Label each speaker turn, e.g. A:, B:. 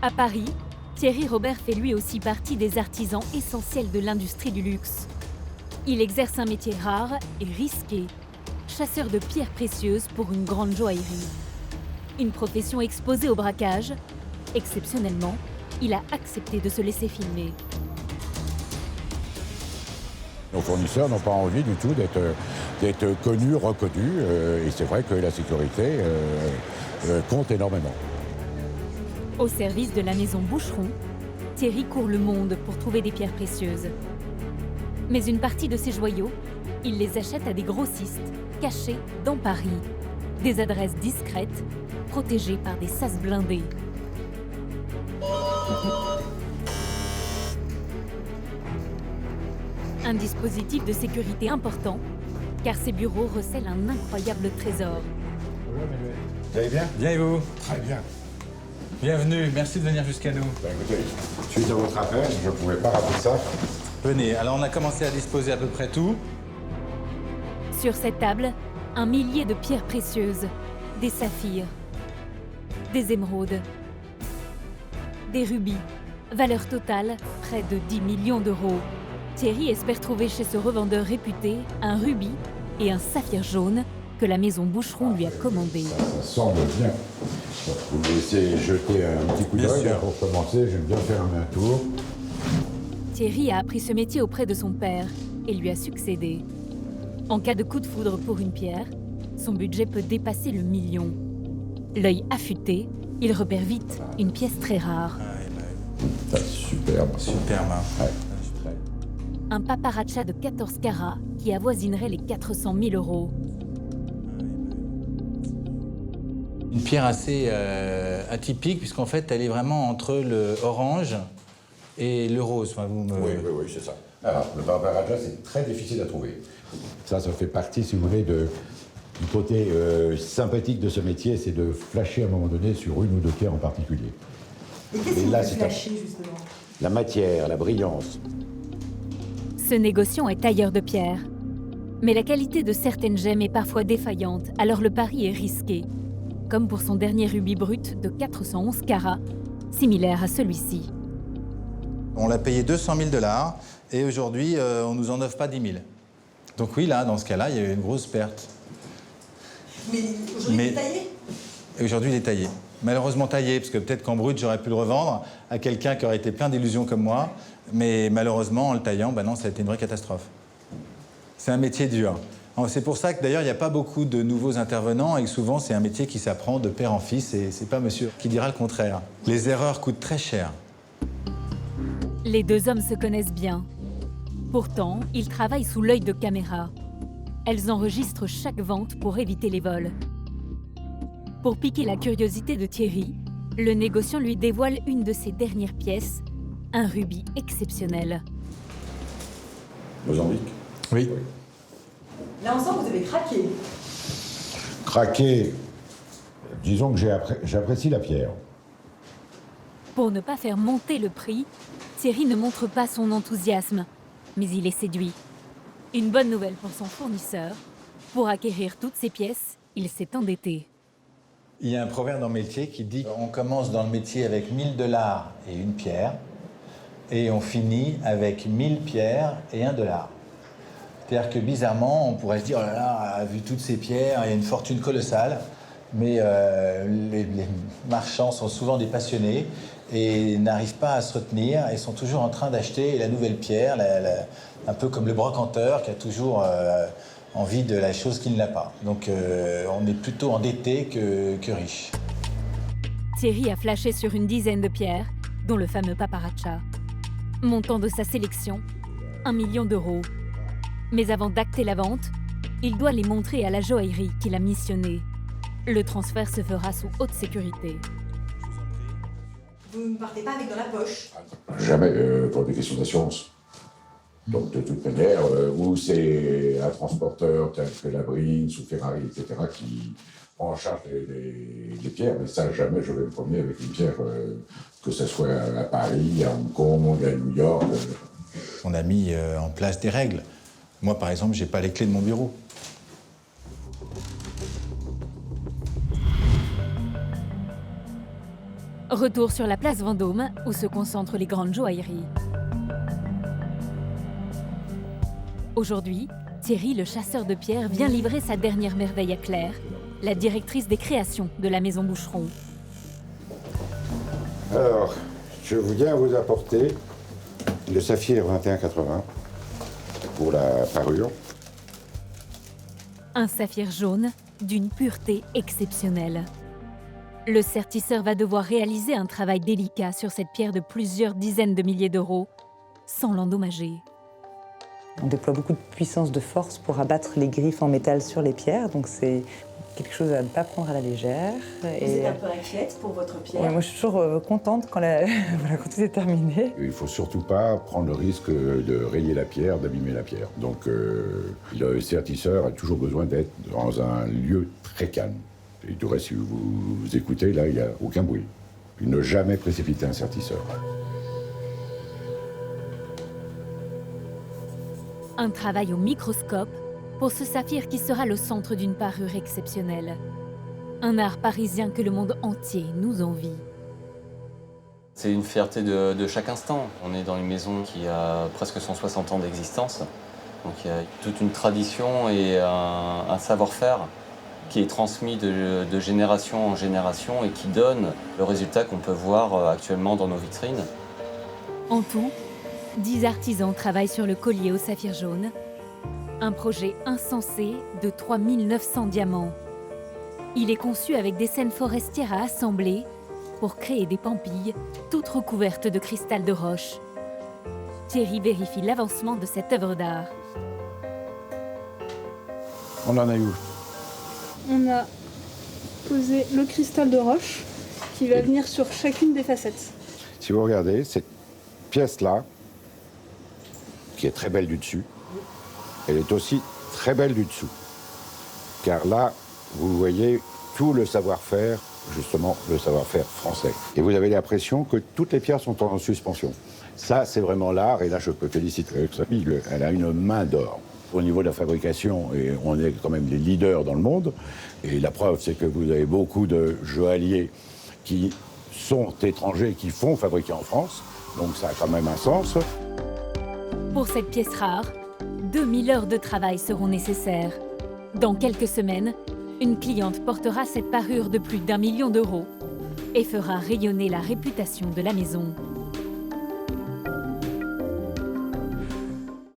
A: À Paris, Thierry Robert fait lui aussi partie des artisans essentiels de l'industrie du luxe. Il exerce un métier rare et risqué, chasseur de pierres précieuses pour une grande joaillerie. Une profession exposée au braquage. Exceptionnellement, il a accepté de se laisser filmer.
B: Nos fournisseurs n'ont pas envie du tout d'être connus, reconnus, et c'est vrai que la sécurité compte énormément.
A: Au service de la maison Boucheron, Thierry court le monde pour trouver des pierres précieuses. Mais une partie de ces joyaux, il les achète à des grossistes, cachés dans Paris. Des adresses discrètes, protégées par des sas blindés. Un dispositif de sécurité important, car ces bureaux recèlent un incroyable trésor.
B: Vous allez bien?
C: Bien et vous?
B: Très bien.
C: Bienvenue, merci de venir jusqu'à nous.
B: Écoutez, suite à votre appel, je ne pouvais pas rater ça.
C: Venez, alors on a commencé à disposer à peu près tout.
A: Sur cette table, un millier de pierres précieuses, des saphirs, des émeraudes, des rubis, valeur totale près de 10 millions d'euros. Thierry espère trouver chez ce revendeur réputé un rubis et un saphir jaune que la maison Boucheron lui a commandé.
B: Ça semble bien. Vous me laissez jeter un petit coup
C: Bien
B: d'œil
C: sûr.
B: pour commencer. J'aime bien faire un tour.
A: Thierry a appris ce métier auprès de son père et lui a succédé. En cas de coup de foudre pour une pierre, son budget peut dépasser le million. L'œil affûté, il repère vite une pièce très rare.
B: Ah, superbe.
C: Super main.
B: Ouais.
A: Un paparazza de 14 carats qui avoisinerait les 400 000 euros.
C: Une pierre assez atypique, puisqu'en fait, elle est vraiment entre le orange et le rose. Enfin,
B: Oui, c'est ça. Alors, le paparazza, c'est très difficile à trouver. Ça fait partie, si vous voulez, du côté sympathique de ce métier, c'est de flasher à un moment donné sur une ou deux pierres en particulier.
D: Et qu'est-ce
B: Et
D: qui
B: là,
D: vous fait
B: c'est
D: flasher, justement?
B: La matière, la brillance.
A: Ce négociant est tailleur de pierre. Mais la qualité de certaines gemmes est parfois défaillante, alors le pari est risqué. Comme pour son dernier rubis brut de 411 carats, similaire à celui-ci.
C: On l'a payé 200 000 $ et aujourd'hui, on nous en offre pas 10 000. Donc oui, là, dans ce cas-là, il y a eu une grosse perte.
D: Mais aujourd'hui,
C: Mais-
D: il est taillé?
C: Et aujourd'hui, il est taillé. Malheureusement taillé, parce que peut-être qu'en brut, j'aurais pu le revendre à quelqu'un qui aurait été plein d'illusions comme moi. Mais malheureusement, en le taillant, ben non, ça a été une vraie catastrophe. C'est un métier dur. Alors, c'est pour ça que d'ailleurs, il n'y a pas beaucoup de nouveaux intervenants et que souvent, c'est un métier qui s'apprend de père en fils et c'est pas monsieur qui dira le contraire. Les erreurs coûtent très cher.
A: Les deux hommes se connaissent bien. Pourtant, ils travaillent sous l'œil de caméra. Elles enregistrent chaque vente pour éviter les vols. Pour piquer la curiosité de Thierry, le négociant lui dévoile une de ses dernières pièces, un rubis exceptionnel.
B: Mozambique.
C: Oui.
D: Là, ensemble, vous avez craqué.
B: Craquer, disons que j'apprécie la pierre.
A: Pour ne pas faire monter le prix, Thierry ne montre pas son enthousiasme, mais il est séduit. Une bonne nouvelle pour son fournisseur. Pour acquérir toutes ces pièces, il s'est endetté.
C: Il y a un proverbe dans le métier qui dit on commence dans le métier avec 1 000 $ et une pierre et on finit avec 1 000 pierres et 1 $. C'est-à-dire que bizarrement, on pourrait se dire oh là là, vu toutes ces pierres, il y a une fortune colossale. Mais les marchands sont souvent des passionnés et n'arrivent pas à se retenir et sont toujours en train d'acheter la nouvelle pierre, un peu comme le brocanteur qui a toujours envie de la chose qu'il n'a pas. Donc on est plutôt endetté que riche.
A: Thierry a flashé sur une dizaine de pierres, dont le fameux paparazza. Montant de sa sélection, 1 million d'euros. Mais avant d'acter la vente, il doit les montrer à la joaillerie qu'il a missionnée. Le transfert se fera sous haute sécurité.
D: Vous ne partez pas avec dans la poche.
B: Jamais pour des questions d'assurance. Donc, de toute manière, où c'est un transporteur tel que la Briens ou Ferrari, etc., qui prend en charge les pierres, mais ça, jamais je vais me promener avec une pierre, que ce soit à Paris, à Hong Kong, à New York.
C: On a mis en place des règles. Moi, par exemple, j'ai pas les clés de mon bureau.
A: Retour sur la place Vendôme, où se concentrent les grandes joailleries. Aujourd'hui, Thierry, le chasseur de pierres, vient livrer sa dernière merveille à Claire, la directrice des créations de la maison Boucheron.
E: Alors, je viens vous apporter le saphir 2180 pour la parure.
A: Un saphir jaune d'une pureté exceptionnelle. Le sertisseur va devoir réaliser un travail délicat sur cette pierre de plusieurs dizaines de milliers d'euros, sans l'endommager.
F: On déploie beaucoup de puissance, de force pour abattre les griffes en métal sur les pierres, donc c'est quelque chose à ne pas prendre à la légère.
D: Vous êtes un peu inquiète pour votre pierre?
F: Ouais, moi je suis toujours contente quand, voilà, quand tout est terminé.
E: Il ne faut surtout pas prendre le risque de rayer la pierre, d'abîmer la pierre. Donc le sertisseur a toujours besoin d'être dans un lieu très calme. Et du reste, si vous écoutez, là, il n'y a aucun bruit. Ne jamais précipiter un sertisseur.
A: Un travail au microscope pour ce saphir qui sera le centre d'une parure exceptionnelle. Un art parisien que le monde entier nous envie.
G: C'est une fierté de chaque instant. On est dans une maison qui a presque 160 ans d'existence. Donc il y a toute une tradition et un savoir-faire qui est transmis de génération en génération et qui donne le résultat qu'on peut voir actuellement dans nos vitrines.
A: En tout, 10 artisans travaillent sur le collier au saphir jaune. Un projet insensé de 3900 diamants. Il est conçu avec des scènes forestières à assembler pour créer des pampilles toutes recouvertes de cristal de roche. Thierry vérifie l'avancement de cette œuvre d'art.
E: On en a eu.
H: On a posé le cristal de roche qui va venir sur chacune des facettes.
E: Si vous regardez, cette pièce-là, qui est très belle du dessus, elle est aussi très belle du dessous. Car là, vous voyez tout le savoir-faire, justement le savoir-faire français. Et vous avez l'impression que toutes les pierres sont en suspension. Ça, c'est vraiment l'art, et là, je peux féliciter Xabi, elle a une main d'or. Au niveau de la fabrication, et on est quand même les leaders dans le monde, et la preuve, c'est que vous avez beaucoup de joailliers qui sont étrangers, qui font fabriquer en France, donc ça a quand même un sens.
A: Pour cette pièce rare, 2000 heures de travail seront nécessaires. Dans quelques semaines, une cliente portera cette parure de plus d'1 million d'euros et fera rayonner la réputation de la maison.